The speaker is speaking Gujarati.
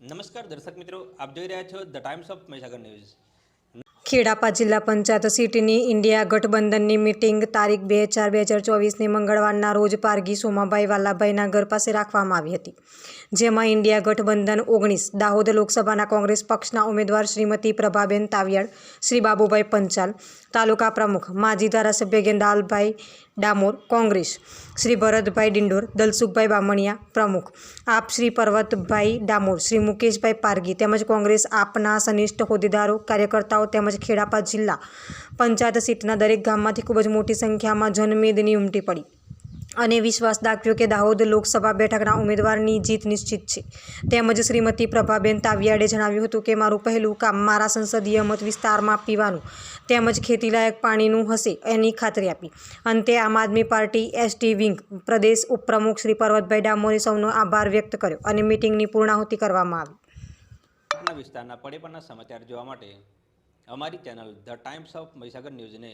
નમસ્કાર દર્શક મિત્રો, આપ જોઈ રહ્યા છો the Times of Mahisagar news. ખેડાપા જિલ્લા પંચાયત સીટની ઇન્ડિયા ગઠબંધનની મીટિંગ તારીખ 2/4/2024ની મંગળવારના રોજ પારગી સોમાભાઈ વાલાભાઈના ઘર પાસે રાખવામાં આવી હતી, જેમાં ઇન્ડિયા ગઠબંધન 19 દાહોદ લોકસભાના કોંગ્રેસ પક્ષના ઉમેદવાર શ્રીમતી પ્રભાબેન તાવિયાડ, શ્રી બાબુભાઈ પંચાલ, તાલુકા પ્રમુખ માજી ધારાસભ્ય ગેંદાલભાઈ ડામોર કોંગ્રેસ, શ્રી ભરતભાઈ ડિંડોર, દલસુખભાઈ બામણિયા પ્રમુખ આપ, શ્રી પર્વતભાઈ ડામોર, શ્રી મુકેશભાઈ પારગી તેમજ કોંગ્રેસ આપના સનિષ્ઠ હોદ્દેદારો, કાર્યકર્તાઓ તેમજ ખેડાપા જિલ્લા પંચાયત સીટના દરેક ગામમાંથી ખૂબ જ મોટી સંખ્યામાં જનમેદની ઉમટી પડી અને વિશ્વાસ દાખવ્યો કે દાહોદ લોકસભા બેઠકના ઉમેદવારની જીત નિશ્ચિત છે। તેમજ શ્રીમતી પ્રભાબેન તાવિયાડે જણાવ્યું હતું કે મારું પહેલું કામ મારા સંસદીય મત વિસ્તારમાં પીવાનું તેમજ ખેતીલાયક પાણીનું હશે એની ખાતરી આપી। અંતે આમ આદમી પાર્ટી એસટી વિંગ પ્રદેશ ઉપપ્રમુખ શ્રી પર્વતભાઈ ડામોરે સૌનો આભાર વ્યક્ત કર્યો અને મિટિંગની પૂર્ણાહુતિ કરવામાં આવી। વિસ્તારના પડે પણના સમાચાર જોવા માટે અમારી channel the Times of Mahisagar ન્યૂઝને